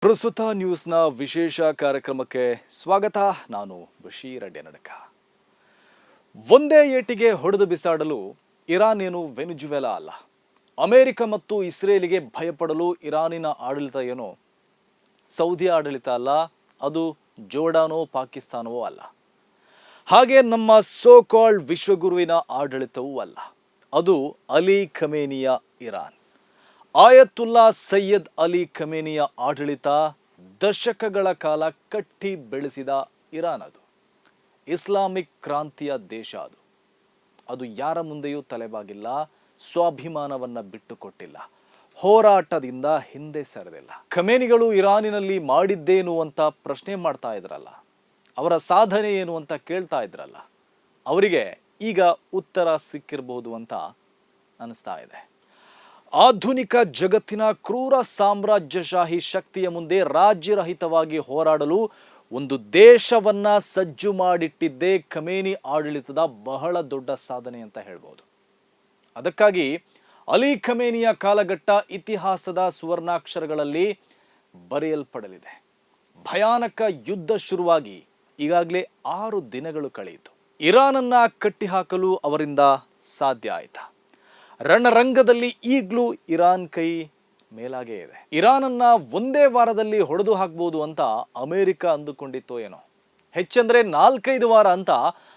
ಪ್ರಸ್ತುತ ನ್ಯೂಸ್ನ ವಿಶೇಷ ಕಾರ್ಯಕ್ರಮಕ್ಕೆ ಸ್ವಾಗತ. ನಾನು ಬಶೀರ್ ಅಡ್ಯನಡಕ. ಒಂದೇ ಏಟಿಗೆ ಹೊಡೆದು ಬಿಸಾಡಲು ಇರಾನ್ ಏನು ವೆನಿಜುವೆಲಾ ಅಲ್ಲ. ಅಮೆರಿಕ ಮತ್ತು ಇಸ್ರೇಲಿಗೆ ಭಯಪಡಲು ಇರಾನಿನ ಆಡಳಿತ ಏನೋ ಸೌದಿ ಆಡಳಿತ ಅಲ್ಲ, ಅದು ಜೋರ್ಡಾನೋ ಪಾಕಿಸ್ತಾನವೋ ಅಲ್ಲ. ಹಾಗೆ ನಮ್ಮ ಸೋ ಕಾಲ್ಡ್ ವಿಶ್ವಗುರುವಿನ ಆಡಳಿತವೂ ಅಲ್ಲ, ಅದು ಅಲಿ ಖಮೇನಿಯ ಇರಾನ್. ಆಯತುಲ್ಲಾ ಸೈಯದ್ ಅಲಿ ಖಮೇನಿಯ ಆಡಳಿತ ದಶಕಗಳ ಕಾಲ ಕಟ್ಟಿ ಬೆಳೆಸಿದ ಇರಾನ್. ಅದು ಇಸ್ಲಾಮಿಕ್ ಕ್ರಾಂತಿಯ ದೇಶ. ಅದು ಯಾರ ಮುಂದೆಯೂ ತಲೆಬಾಗಿಲ್ಲ, ಸ್ವಾಭಿಮಾನವನ್ನ ಬಿಟ್ಟುಕೊಟ್ಟಿಲ್ಲ, ಹೋರಾಟದಿಂದ ಹಿಂದೆ ಸರಿದಿಲ್ಲ. ಖಮೇನಿಗಳು ಇರಾನಿನಲ್ಲಿ ಮಾಡಿದ್ದೇನು ಅಂತ ಪ್ರಶ್ನೆ ಮಾಡ್ತಾ ಇದ್ರಲ್ಲ, ಅವರ ಸಾಧನೆ ಏನು ಅಂತ ಕೇಳ್ತಾ ಇದ್ರಲ್ಲ, ಅವರಿಗೆ ಈಗ ಉತ್ತರ ಸಿಕ್ಕಿರಬಹುದು ಅಂತ ಅನಿಸ್ತಾ ಇದೆ. ಆಧುನಿಕ ಜಗತ್ತಿನ ಕ್ರೂರ ಸಾಮ್ರಾಜ್ಯಶಾಹಿ ಶಕ್ತಿಯ ಮುಂದೆ ರಾಜ್ಯರಹಿತವಾಗಿ ಹೋರಾಡಲು ಒಂದು ದೇಶವನ್ನ ಸಜ್ಜು ಮಾಡಿಟ್ಟಿದ್ದೇ ಖಮೇನಿ ಆಡಳಿತದ ಬಹಳ ದೊಡ್ಡ ಸಾಧನೆ ಅಂತ ಹೇಳ್ಬೋದು. ಅದಕ್ಕಾಗಿ ಅಲಿ ಖಮೇನಿಯ ಕಾಲಘಟ್ಟ ಇತಿಹಾಸದ ಸುವರ್ಣಾಕ್ಷರಗಳಲ್ಲಿ ಬರೆಯಲ್ಪಡಲಿದೆ. ಭಯಾನಕ ಯುದ್ಧ ಶುರುವಾಗಿ ಈಗಾಗಲೇ 6 ದಿನಗಳು ಕಳೆಯಿತು. ಇರಾನನ್ನ ಕಟ್ಟಿಹಾಕಲು ಅವರಿಂದ ಸಾಧ್ಯ ಆಯ್ತಾ? ರಣರಂಗದಲ್ಲಿ ಈಗಲೂ ಇರಾನ್ ಕೈ ಮೇಲಾಗೇ ಇದೆ. ಇರಾನನ್ನ ಒಂದೇ ವಾರದಲ್ಲಿ ಹೊಡೆದು ಹಾಕ್ಬೋದು ಅಂತ ಅಮೆರಿಕ ಅಂದುಕೊಂಡಿತ್ತೋ ಏನೋ. ಹೆಚ್ಚಂದ್ರೆ 4-5 ವಾರ ಅಂತ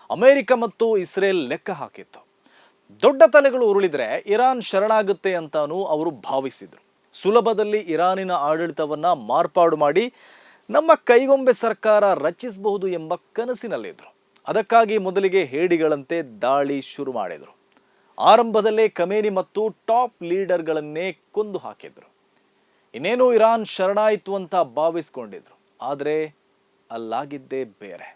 ಅಮೆರಿಕ ಮತ್ತು ಇಸ್ರೇಲ್ ಲೆಕ್ಕ ಹಾಕಿತ್ತು. ದೊಡ್ಡ ತಲೆಗಳು ಉರುಳಿದ್ರೆ ಇರಾನ್ ಶರಣಾಗುತ್ತೆ ಅಂತಾನೂ ಅವರು ಭಾವಿಸಿದ್ರು. ಸುಲಭದಲ್ಲಿ ಇರಾನಿನ ಆಡಳಿತವನ್ನ ಮಾರ್ಪಾಡು ಮಾಡಿ ನಮ್ಮ ಕೈಗೊಂಬೆ ಸರ್ಕಾರ ರಚಿಸಬಹುದು ಎಂಬ ಕನಸಿನಲ್ಲಿದ್ರು. ಅದಕ್ಕಾಗಿ ಮೊದಲಿಗೆ ಹೇಡಿಗಳಂತೆ ದಾಳಿ ಶುರು ಮಾಡಿದ್ರು. ಆರಂಭದಲ್ಲೇ ಖಮೇನಿ ಮತ್ತು ಟಾಪ್ ಲೀಡರ್ಗಳನ್ನೇ ಕೊಂದು ಹಾಕಿದ್ರು. ಇನ್ನೇನು ಇರಾನ್ ಶರಣಾಯಿತು ಅಂತ ಭಾವಿಸ್ಕೊಂಡಿದ್ರು. ಆದರೆ ಅಲ್ಲಾಗಿದ್ದೇ ಬೇರೆ.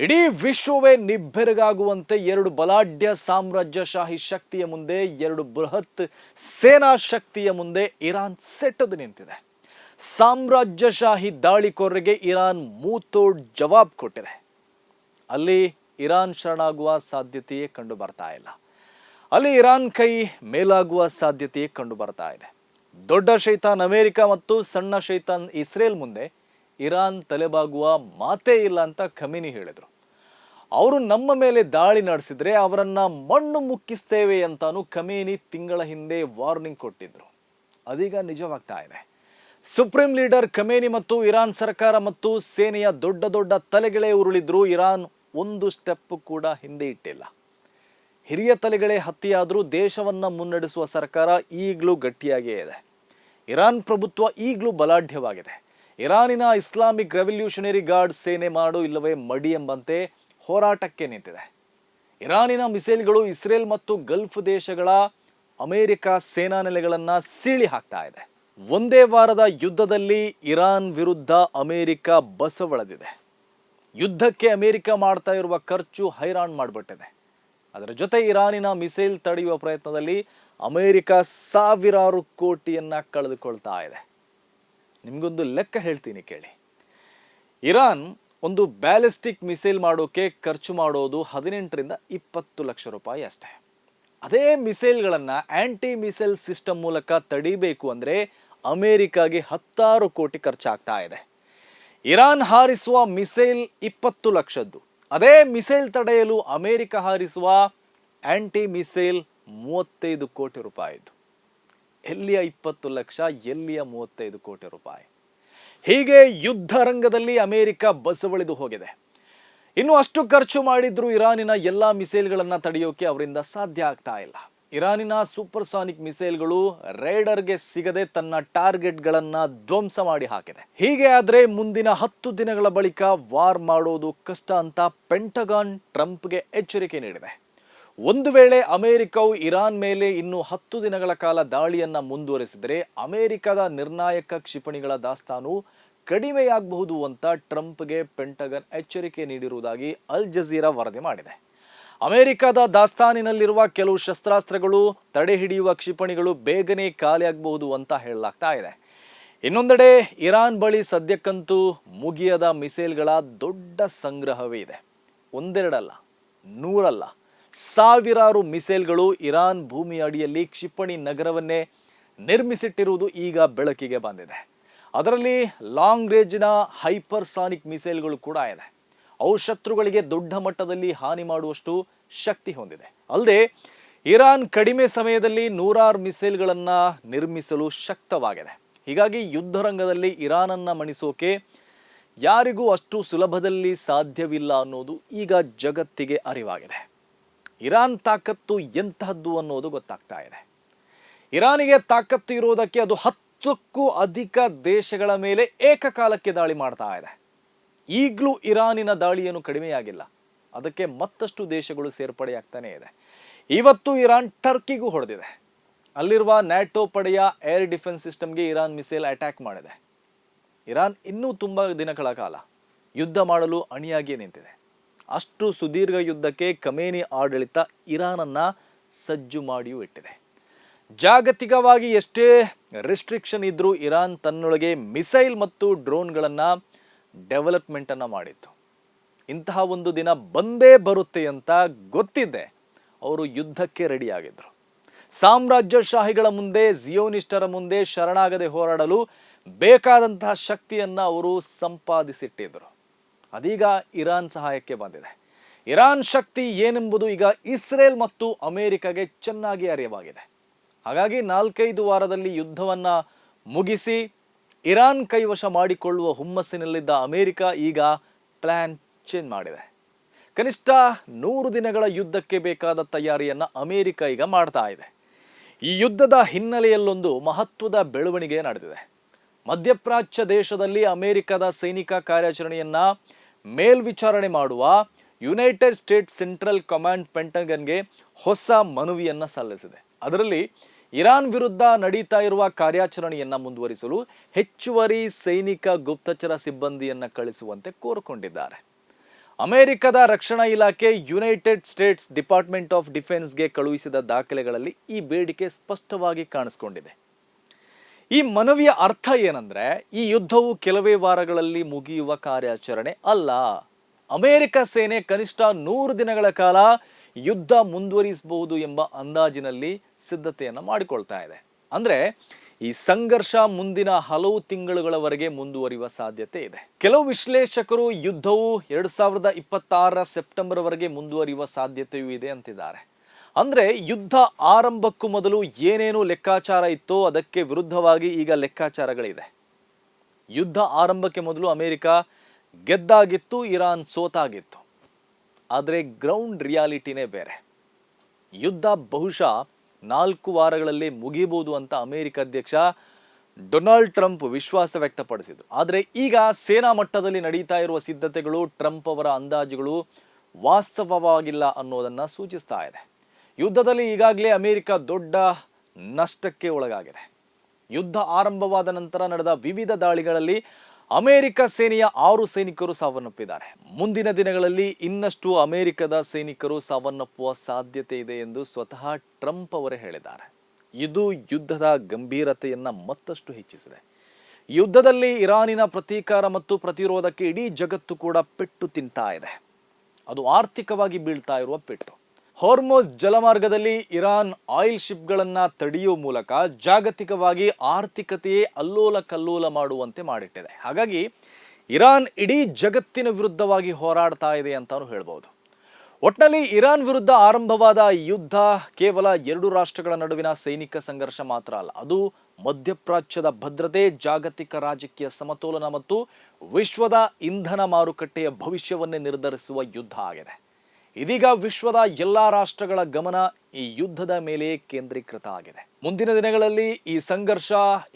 ಇಡೀ ವಿಶ್ವವೇ ನಿಬ್ಬೆರಗಾಗುವಂತೆ 2 ಬಲಾಢ್ಯ ಸಾಮ್ರಾಜ್ಯಶಾಹಿ ಶಕ್ತಿಯ ಮುಂದೆ, 2 ಬೃಹತ್ ಸೇನಾ ಶಕ್ತಿಯ ಮುಂದೆ ಇರಾನ್ ಸೆಟ್ಟದು ನಿಂತಿದೆ. ಸಾಮ್ರಾಜ್ಯಶಾಹಿ ದಾಳಿಕೋರರಿಗೆ ಇರಾನ್ ಮೂತೋಡ್ ಜವಾಬ್ ಕೊಟ್ಟಿದೆ. ಅಲ್ಲಿ ಇರಾನ್ ಶರಣಾಗುವ ಸಾಧ್ಯತೆಯೇ ಕಂಡು ಬರ್ತಾ ಇಲ್ಲ. ಅಲ್ಲಿ ಇರಾನ್ ಕೈ ಮೇಲಾಗುವ ಸಾಧ್ಯತೆಯೇ ಕಂಡು ಬರ್ತಾ ಇದೆ. ದೊಡ್ಡ ಶೈತಾನ್ ಅಮೆರಿಕ ಮತ್ತು ಸಣ್ಣ ಶೈತಾನ್ ಇಸ್ರೇಲ್ ಮುಂದೆ ಇರಾನ್ ತಲೆಬಾಗುವ ಮಾತೇ ಇಲ್ಲ ಅಂತ ಖಮೇನಿ ಹೇಳಿದ್ರು. ಅವರು ನಮ್ಮ ಮೇಲೆ ದಾಳಿ ನಡೆಸಿದ್ರೆ ಅವರನ್ನ ಮಣ್ಣು ಮುಕ್ಕಿಸ್ತೇವೆ ಅಂತಾನು ಖಮೇನಿ ತಿಂಗಳ ಹಿಂದೆ ವಾರ್ನಿಂಗ್ ಕೊಟ್ಟಿದ್ರು. ಅದೀಗ ನಿಜವಾಗ್ತಾ ಇದೆ. ಸುಪ್ರೀಂ ಲೀಡರ್ ಖಮೇನಿ ಮತ್ತು ಇರಾನ್ ಸರ್ಕಾರ ಮತ್ತು ಸೇನೆಯ ದೊಡ್ಡ ದೊಡ್ಡ ತಲೆಗಳೇ ಉರುಳಿದ್ರು. ಇರಾನ್ ಒಂದು ಸ್ಟೆಪ್ ಕೂಡ ಹಿಂದೆ ಇಟ್ಟಿಲ್ಲ. ಹಿರಿಯ ತಲೆಗಳೇ ಹತ್ಯೆಯಾದರೂ ದೇಶವನ್ನ ಮುನ್ನಡೆಸುವ ಸರ್ಕಾರ ಈಗಲೂ ಗಟ್ಟಿಯಾಗಿಯೇ ಇದೆ. ಇರಾನ್ ಪ್ರಭುತ್ವ ಈಗಲೂ ಬಲಾಢ್ಯವಾಗಿದೆ. ಇರಾನಿನ ಇಸ್ಲಾಮಿಕ್ ರೆವಲ್ಯೂಷನರಿ ಗಾರ್ಡ್ ಸೇನೆ ಮಾಡು ಇಲ್ಲವೇ ಮಡಿ ಎಂಬಂತೆ ಹೋರಾಟಕ್ಕೆ ನಿಂತಿದೆ. ಇರಾನಿನ ಮಿಸೈಲ್ಗಳು ಇಸ್ರೇಲ್ ಮತ್ತು ಗಲ್ಫ್ ದೇಶಗಳ ಅಮೆರಿಕ ಸೇನಾ ನೆಲೆಗಳನ್ನ ಸೀಳಿ ಹಾಕ್ತಾ ಇದೆ. ಒಂದೇ ವಾರದ ಯುದ್ಧದಲ್ಲಿ ಇರಾನ್ ವಿರುದ್ಧ ಅಮೆರಿಕ ಬಸವಳೆದಿದೆ. ಯುದ್ಧಕ್ಕೆ ಅಮೆರಿಕ ಮಾಡ್ತಾ ಇರುವ ಖರ್ಚು ಹೈರಾಣ್ ಮಾಡಿಬಿಟ್ಟಿದೆ. ಅದರ ಜೊತೆ ಇರಾನಿನ ಮಿಸೈಲ್ ತಡೆಯುವ ಪ್ರಯತ್ನದಲ್ಲಿ ಅಮೆರಿಕ ಸಾವಿರಾರು ಕೋಟಿಯನ್ನ ಕಳೆದುಕೊಳ್ತಾ ಇದೆ. ನಿಮ್ಗೊಂದು ಲೆಕ್ಕ ಹೇಳ್ತೀನಿ ಕೇಳಿ. ಇರಾನ್ ಒಂದು ಬ್ಯಾಲಿಸ್ಟಿಕ್ ಮಿಸೈಲ್ ಮಾಡೋಕೆ ಖರ್ಚು ಮಾಡೋದು 18ರಿಂದ 20 ಲಕ್ಷ ರೂಪಾಯಿ ಅಷ್ಟೇ. ಅದೇ ಮಿಸೈಲ್ಗಳನ್ನ ಆಂಟಿ ಮಿಸೈಲ್ ಸಿಸ್ಟಮ್ ಮೂಲಕ ತಡಿಬೇಕು ಅಂದ್ರೆ ಅಮೆರಿಕಾಗೆ 10 ಕೋಟಿ ಖರ್ಚಾಗ್ತಾ ಇದೆ. ಇರಾನ್ ಹಾರಿಸುವ ಮಿಸೈಲ್ 20 ಲಕ್ಷದ್ದು. ಅದೇ ಮಿಸೈಲ್ ತಡೆಯಲು ಅಮೆರಿಕ ಹಾರಿಸುವ ಆಂಟಿ ಮಿಸೈಲ್ 35 ಕೋಟಿ ರೂಪಾಯಿದು. ಎಲ್ಲಿಯ 20 ಲಕ್ಷ, ಎಲ್ಲಿಯ 35 ಕೋಟಿ ರೂಪಾಯಿ? ಹೀಗೆ ಯುದ್ಧ ರಂಗದಲ್ಲಿ ಅಮೆರಿಕ ಬಸವಳಿದು ಹೋಗಿದೆ. ಇನ್ನು ಅಷ್ಟು ಖರ್ಚು ಮಾಡಿದ್ರು ಇರಾನಿನ ಎಲ್ಲಾ ಮಿಸೈಲ್ಗಳನ್ನ ತಡೆಯೋಕೆ ಅವರಿಂದ ಸಾಧ್ಯ ಆಗ್ತಾ ಇಲ್ಲ. ಇರಾನಿನ ಸೂಪರ್ಸಾನಿಕ್ ಮಿಸೈಲ್ಗಳು ರೈಡರ್ಗೆ ಸಿಗದೆ ತನ್ನ ಟಾರ್ಗೆಟ್ಗಳನ್ನ ಧ್ವಂಸ ಮಾಡಿ ಹಾಕಿದೆ. ಹೀಗೆ ಆದ್ರೆ ಮುಂದಿನ 10 ದಿನಗಳ ಬಳಿಕ ವಾರ್ ಮಾಡೋದು ಕಷ್ಟ ಅಂತ ಪೆಂಟಗಾನ್ ಟ್ರಂಪ್ಗೆ ಎಚ್ಚರಿಕೆ ನೀಡಿದೆ. ಒಂದು ವೇಳೆ ಅಮೆರಿಕವು ಇರಾನ್ ಮೇಲೆ ಇನ್ನು 10 ದಿನಗಳ ಕಾಲ ದಾಳಿಯನ್ನ ಮುಂದುವರೆಸಿದರೆ ಅಮೆರಿಕದ ನಿರ್ಣಾಯಕ ಕ್ಷಿಪಣಿಗಳ ದಾಸ್ತಾನು ಕಡಿಮೆಯಾಗಬಹುದು ಅಂತ ಟ್ರಂಪ್ಗೆ ಪೆಂಟಗನ್ ಎಚ್ಚರಿಕೆ ನೀಡಿರುವುದಾಗಿ ಅಲ್ ಜಜೀರಾ ವರದಿ ಮಾಡಿದೆ. ಅಮೆರಿಕದ ದಾಸ್ತಾನಿನಲ್ಲಿರುವ ಕೆಲವು ಶಸ್ತ್ರಾಸ್ತ್ರಗಳು, ತಡೆ ಹಿಡಿಯುವ ಕ್ಷಿಪಣಿಗಳು ಬೇಗನೆ ಖಾಲಿಯಾಗಬಹುದು ಅಂತ ಹೇಳಲಾಗ್ತಾ ಇದೆ. ಇನ್ನೊಂದೆಡೆ ಇರಾನ್ ಬಳಿ ಸದ್ಯಕ್ಕಂತೂ ಮುಗಿಯದ ಮಿಸೈಲ್ಗಳ ದೊಡ್ಡ ಸಂಗ್ರಹವೇ ಇದೆ. ಒಂದೆರಡಲ್ಲ, 100 ಅಲ್ಲ, ಸಾವಿರಾರು ಮಿಸೈಲ್ಗಳು ಇರಾನ್ ಭೂಮಿಯ ಅಡಿಯಲ್ಲಿ ಕ್ಷಿಪಣಿ ನಗರವನ್ನೇ ನಿರ್ಮಿಸಿಟ್ಟಿರುವುದು ಈಗ ಬೆಳಕಿಗೆ ಬಂದಿದೆ. ಅದರಲ್ಲಿ ಲಾಂಗ್ ರೇಂಜಿನ ಹೈಪರ್ಸಾನಿಕ್ ಮಿಸೈಲ್ಗಳು ಕೂಡ ಇದೆ. ಅವು ಶತ್ರುಗಳಿಗೆ ದೊಡ್ಡ ಮಟ್ಟದಲ್ಲಿ ಹಾನಿ ಮಾಡುವಷ್ಟು ಶಕ್ತಿ ಹೊಂದಿದೆ. ಅಲ್ಲದೆ ಇರಾನ್ ಕಡಿಮೆ ಸಮಯದಲ್ಲಿ 100 ಮಿಸೈಲ್ಗಳನ್ನು ನಿರ್ಮಿಸಲು ಶಕ್ತವಾಗಿದೆ. ಹೀಗಾಗಿ ಯುದ್ಧ ರಂಗದಲ್ಲಿ ಇರಾನನ್ನ ಮಣಿಸೋಕೆ ಯಾರಿಗೂ ಅಷ್ಟು ಸುಲಭದಲ್ಲಿ ಸಾಧ್ಯವಿಲ್ಲ ಅನ್ನೋದು ಈಗ ಜಗತ್ತಿಗೆ ಅರಿವಾಗಿದೆ. ಇರಾನ್ ತಾಕತ್ತು ಎಂತಹದ್ದು ಅನ್ನೋದು ಗೊತ್ತಾಗ್ತಾ ಇದೆ. ಇರಾನಿಗೆ ತಾಕತ್ತು ಇರೋದಕ್ಕೆ ಅದು 10ಕ್ಕೂ ಅಧಿಕ ದೇಶಗಳ ಮೇಲೆ ಏಕಕಾಲಕ್ಕೆ ದಾಳಿ ಮಾಡ್ತಾ ಇದೆ. ಈಗಲೂ ಇರಾನಿನ ದಾಳಿ ಏನು ಕಡಿಮೆಯಾಗಿಲ್ಲ. ಅದಕ್ಕೆ ಮತ್ತಷ್ಟು ದೇಶಗಳು ಸೇರ್ಪಡೆಯಾಗ್ತಾನೆ ಇದೆ. ಇವತ್ತು ಇರಾನ್ ಟರ್ಕಿಗೂ ಹೊಡೆದಿದೆ. ಅಲ್ಲಿರುವ ನ್ಯಾಟೋ ಪಡೆಯ ಏರ್ ಡಿಫೆನ್ಸ್ ಸಿಸ್ಟಮ್ಗೆ ಇರಾನ್ ಮಿಸೈಲ್ ಅಟ್ಯಾಕ್ ಮಾಡಿದೆ. ಇರಾನ್ ಇನ್ನೂ ತುಂಬ ದಿನಗಳ ಕಾಲ ಯುದ್ಧ ಮಾಡಲು ಅಣಿಯಾಗಿ ನಿಂತಿದೆ. ಅಷ್ಟು ಸುದೀರ್ಘ ಯುದ್ಧಕ್ಕೆ ಖಮೇನಿ ಆಡಳಿತ ಇರಾನನ್ನ ಸಜ್ಜು ಮಾಡಿಯೂ ಇಟ್ಟಿದೆ. ಜಾಗತಿಕವಾಗಿ ಎಷ್ಟೇ ರೆಸ್ಟ್ರಿಕ್ಷನ್ ಇದ್ರೂ ಇರಾನ್ ತನ್ನೊಳಗೆ ಮಿಸೈಲ್ ಮತ್ತು ಡ್ರೋನ್ಗಳನ್ನು ಡೆವಲಪ್ಮೆಂಟನ್ನು ಮಾಡಿತ್ತು. ಇಂತಹ ಒಂದು ದಿನ ಬಂದೇ ಬರುತ್ತೆ ಅಂತ ಗೊತ್ತಿದ್ದೆ ಅವರು ಯುದ್ಧಕ್ಕೆ ರೆಡಿಯಾಗಿದ್ದರು. ಸಾಮ್ರಾಜ್ಯಶಾಹಿಗಳ ಮುಂದೆ, ಜಿಯೋನಿಸ್ಟರ ಮುಂದೆ ಶರಣಾಗದೆ ಹೋರಾಡಲು ಬೇಕಾದಂತಹ ಶಕ್ತಿಯನ್ನು ಅವರು ಸಂಪಾದಿಸಿಟ್ಟಿದ್ದರು. ಅದೀಗ ಇರಾನ್ ಸಹಾಯಕ್ಕೆ ಬಂದಿದೆ. ಇರಾನ್ ಶಕ್ತಿ ಏನೆಂಬುದು ಈಗ ಇಸ್ರೇಲ್ ಮತ್ತು ಅಮೆರಿಕಗೆ ಚೆನ್ನಾಗಿ ಅರಿವಾಗಿದೆ. ಹಾಗಾಗಿ 4-5 ವಾರದಲ್ಲಿ ಯುದ್ಧವನ್ನ ಮುಗಿಸಿ ಇರಾನ್ ಕೈವಶ ಮಾಡಿಕೊಳ್ಳುವ ಹುಮ್ಮಸ್ಸಿನಲ್ಲಿದ್ದ ಅಮೆರಿಕ ಈಗ ಪ್ಲಾನ್ ಚೇಂಜ್ ಮಾಡಿದೆ. ಕನಿಷ್ಠ 100 ದಿನಗಳ ಯುದ್ಧಕ್ಕೆ ಬೇಕಾದ ತಯಾರಿಯನ್ನ ಅಮೆರಿಕ ಈಗ ಮಾಡ್ತಾ ಇದೆ. ಈ ಯುದ್ಧದ ಹಿನ್ನೆಲೆಯಲ್ಲೊಂದು ಮಹತ್ವದ ಬೆಳವಣಿಗೆ ನಡೆದಿದೆ. ಮಧ್ಯಪ್ರಾಚ್ಯ ದೇಶದಲ್ಲಿ ಅಮೆರಿಕದ ಸೈನಿಕ ಕಾರ್ಯಾಚರಣೆಯನ್ನ ಮೇಲ್ವಿಚಾರಣೆ ಮಾಡುವ ಯುನೈಟೆಡ್ ಸ್ಟೇಟ್ಸ್ ಸೆಂಟ್ರಲ್ ಕಮಾಂಡ್ ಪೆಂಟಗನ್ಗೆ ಹೊಸ ಮನವಿಯನ್ನ ಸಲ್ಲಿಸಿದೆ. ಅದರಲ್ಲಿ ಇರಾನ್ ವಿರುದ್ಧ ನಡೀತಾ ಇರುವ ಕಾರ್ಯಾಚರಣೆಯನ್ನ ಮುಂದುವರಿಸಲು ಹೆಚ್ಚುವರಿ ಸೈನಿಕ ಗುಪ್ತಚರ ಸಿಬ್ಬಂದಿಯನ್ನ ಕಳಿಸುವಂತೆ ಕೋರಿಕೊಂಡಿದ್ದಾರೆ. ಅಮೆರಿಕದ ರಕ್ಷಣಾ ಇಲಾಖೆ ಯುನೈಟೆಡ್ ಸ್ಟೇಟ್ಸ್ ಡಿಪಾರ್ಟ್ಮೆಂಟ್ ಆಫ್ ಡಿಫೆನ್ಸ್ಗೆ ಕಳುಹಿಸಿದ ದಾಖಲೆಗಳಲ್ಲಿ ಈ ಬೇಡಿಕೆ ಸ್ಪಷ್ಟವಾಗಿ ಕಾಣಿಸಿಕೊಂಡಿದೆ. ಈ ಮನವಿಯ ಅರ್ಥ ಏನಂದ್ರೆ, ಈ ಯುದ್ಧವು ಕೆಲವೇ ವಾರಗಳಲ್ಲಿ ಮುಗಿಯುವ ಕಾರ್ಯಾಚರಣೆ ಅಲ್ಲ. ಅಮೆರಿಕ ಸೇನೆ ಕನಿಷ್ಠ 100 ದಿನಗಳ ಕಾಲ ಯುದ್ಧ ಮುಂದುವರಿಸಬಹುದು ಎಂಬ ಅಂದಾಜಿನಲ್ಲಿ ಸಿದ್ಧತೆಯನ್ನ ಮಾಡಿಕೊಳ್ತಾ ಇದೆ. ಅಂದ್ರೆ ಈ ಸಂಘರ್ಷ ಮುಂದಿನ ಹಲವು ತಿಂಗಳುಗಳವರೆಗೆ ಮುಂದುವರಿಯುವ ಸಾಧ್ಯತೆ ಇದೆ. ಕೆಲವು ವಿಶ್ಲೇಷಕರು ಯುದ್ಧವು 2026 ಸೆಪ್ಟೆಂಬರ್ ವರೆಗೆ ಮುಂದುವರಿಯುವ ಸಾಧ್ಯತೆಯೂ ಇದೆ ಅಂತಿದ್ದಾರೆ. ಅಂದ್ರೆ ಯುದ್ಧ ಆರಂಭಕ್ಕೂ ಮೊದಲು ಏನೇನು ಲೆಕ್ಕಾಚಾರ ಇತ್ತೋ ಅದಕ್ಕೆ ವಿರುದ್ಧವಾಗಿ ಈಗ ಲೆಕ್ಕಾಚಾರಗಳಿದೆ. ಯುದ್ಧ ಆರಂಭಕ್ಕೆ ಮೊದಲು ಅಮೆರಿಕ ಗೆದ್ದಾಗಿತ್ತು, ಇರಾನ್ ಸೋತಾಗಿತ್ತು. ಆದರೆ ಗ್ರೌಂಡ್ ರಿಯಾಲಿಟಿನೇ ಬೇರೆ. ಯುದ್ಧ ಬಹುಶಃ 4 ವಾರಗಳಲ್ಲಿ ಮುಗಿಬಹುದು ಅಂತ ಅಮೆರಿಕ ಅಧ್ಯಕ್ಷ ಡೊನಾಲ್ಡ್ ಟ್ರಂಪ್ ವಿಶ್ವಾಸ ವ್ಯಕ್ತಪಡಿಸಿದರು. ಆದರೆ ಈಗ ಸೇನಾ ಮಟ್ಟದಲ್ಲಿ ನಡೀತಾ ಇರುವ ಸಿದ್ಧತೆಗಳು, ಟ್ರಂಪ್ ಅವರ ಅಂದಾಜುಗಳು ವಾಸ್ತವವಾಗಿಲ್ಲ ಅನ್ನೋದನ್ನ ಸೂಚಿಸ್ತಾ ಇದೆ. ಯುದ್ಧದಲ್ಲಿ ಈಗಾಗಲೇ ಅಮೆರಿಕ ದೊಡ್ಡ ನಷ್ಟಕ್ಕೆ ಒಳಗಾಗಿದೆ. ಯುದ್ಧ ಆರಂಭವಾದ ನಂತರ ನಡೆದ ವಿವಿಧ ದಾಳಿಗಳಲ್ಲಿ ಅಮೆರಿಕ ಸೇನೆಯ 6 ಸೈನಿಕರು ಸಾವನ್ನಪ್ಪಿದ್ದಾರೆ. ಮುಂದಿನ ದಿನಗಳಲ್ಲಿ ಇನ್ನಷ್ಟು ಅಮೆರಿಕದ ಸೈನಿಕರು ಸಾವನ್ನಪ್ಪುವ ಸಾಧ್ಯತೆ ಇದೆ ಎಂದು ಸ್ವತಃ ಟ್ರಂಪ್ ಅವರೇ ಹೇಳಿದ್ದಾರೆ. ಇದು ಯುದ್ಧದ ಗಂಭೀರತೆಯನ್ನ ಮತ್ತಷ್ಟು ಹೆಚ್ಚಿಸಿದೆ. ಯುದ್ಧದಲ್ಲಿ ಇರಾನಿನ ಪ್ರತೀಕಾರ ಮತ್ತು ಪ್ರತಿರೋಧಕ್ಕೆ ಇಡೀ ಜಗತ್ತು ಕೂಡ ಪೆಟ್ಟು ತಿಂತಾ ಇದೆ. ಅದು ಆರ್ಥಿಕವಾಗಿ ಬೀಳ್ತಾ ಇರುವ ಪೆಟ್ಟು. ಹಾರ್ಮುಜ್ ಜಲಮಾರ್ಗದಲ್ಲಿ ಇರಾನ್ ಆಯಿಲ್ ಶಿಪ್ಗಳನ್ನ ತಡೆಯುವ ಮೂಲಕ ಜಾಗತಿಕವಾಗಿ ಆರ್ಥಿಕತೆಯೇ ಅಲ್ಲೋಲ ಕಲ್ಲೋಲ ಮಾಡುವಂತೆ ಮಾಡಿಟ್ಟಿದೆ. ಹಾಗಾಗಿ ಇರಾನ್ ಇಡೀ ಜಗತ್ತಿನ ವಿರುದ್ಧವಾಗಿ ಹೋರಾಡ್ತಾ ಇದೆ ಅಂತಾನು ಹೇಳ್ಬೋದು. ಒಟ್ನಲ್ಲಿ ಇರಾನ್ ವಿರುದ್ಧ ಆರಂಭವಾದ ಯುದ್ಧ ಕೇವಲ 2 ರಾಷ್ಟ್ರಗಳ ನಡುವಿನ ಸೈನಿಕ ಸಂಘರ್ಷ ಮಾತ್ರ ಅಲ್ಲ, ಅದು ಮಧ್ಯಪ್ರಾಚ್ಯದ ಭದ್ರತೆ, ಜಾಗತಿಕ ರಾಜಕೀಯ ಸಮತೋಲನ ಮತ್ತು ವಿಶ್ವದ ಇಂಧನ ಮಾರುಕಟ್ಟೆಯ ಭವಿಷ್ಯವನ್ನೇ ನಿರ್ಧರಿಸುವ ಯುದ್ಧ ಆಗಿದೆ. ಇದೀಗ ವಿಶ್ವದ ಎಲ್ಲಾ ರಾಷ್ಟ್ರಗಳ ಗಮನ ಈ ಯುದ್ಧದ ಮೇಲೆ ಕೇಂದ್ರೀಕೃತ ಆಗಿದೆ. ಮುಂದಿನ ದಿನಗಳಲ್ಲಿ ಈ ಸಂಘರ್ಷ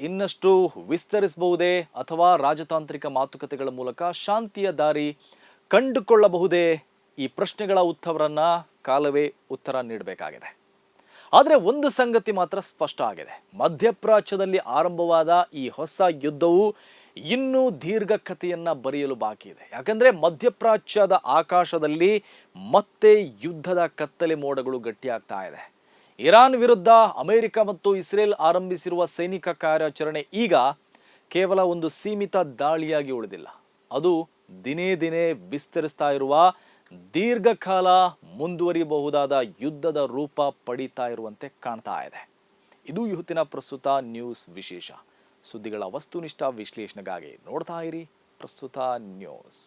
ಇನ್ನಷ್ಟು ವಿಸ್ತರಿಸಬಹುದೇ ಅಥವಾ ರಾಜತಾಂತ್ರಿಕ ಮಾತುಕತೆಗಳ ಮೂಲಕ ಶಾಂತಿಯ ದಾರಿ ಕಂಡುಕೊಳ್ಳಬಹುದೇ? ಈ ಪ್ರಶ್ನೆಗಳ ಉತ್ತರವನ್ನ ಕಾಲವೇ ಉತ್ತರ ನೀಡಬೇಕಾಗಿದೆ. ಆದರೆ ಒಂದು ಸಂಗತಿ ಮಾತ್ರ ಸ್ಪಷ್ಟ ಆಗಿದೆ. ಮಧ್ಯಪ್ರಾಚ್ಯದಲ್ಲಿ ಆರಂಭವಾದ ಈ ಹೊಸ ಯುದ್ಧವು ಇನ್ನೂ ದೀರ್ಘ ಕಥೆಯನ್ನ ಬರೆಯಲು ಬಾಕಿ ಇದೆ. ಯಾಕಂದ್ರೆ ಮಧ್ಯಪ್ರಾಚ್ಯದ ಆಕಾಶದಲ್ಲಿ ಮತ್ತೆ ಯುದ್ಧದ ಕತ್ತಲೆ ಮೋಡಗಳು ಗಟ್ಟಿಯಾಗ್ತಾ ಇದೆ. ಇರಾನ್ ವಿರುದ್ಧ ಅಮೆರಿಕ ಮತ್ತು ಇಸ್ರೇಲ್ ಆರಂಭಿಸಿರುವ ಸೈನಿಕ ಕಾರ್ಯಾಚರಣೆ ಈಗ ಕೇವಲ ಒಂದು ಸೀಮಿತ ದಾಳಿಯಾಗಿ ಉಳಿದಿಲ್ಲ. ಅದು ದಿನೇ ದಿನೇ ವಿಸ್ತರಿಸ್ತಾ ಇರುವ, ದೀರ್ಘಕಾಲ ಮುಂದುವರಿಯಬಹುದಾದ ಯುದ್ಧದ ರೂಪ ಪಡೀತಾ ಇರುವಂತೆ ಕಾಣ್ತಾ ಇದೆ. ಇದು ಇವತ್ತಿನ ಪ್ರಸ್ತುತ ನ್ಯೂಸ್ ವಿಶೇಷ. ಸುದ್ದಿಗಳ ವಸ್ತುನಿಷ್ಠ ವಿಶ್ಲೇಷಣೆಗಾಗಿ ನೋಡ್ತಾ ಇರಿ ಪ್ರಸ್ತುತ ನ್ಯೂಸ್.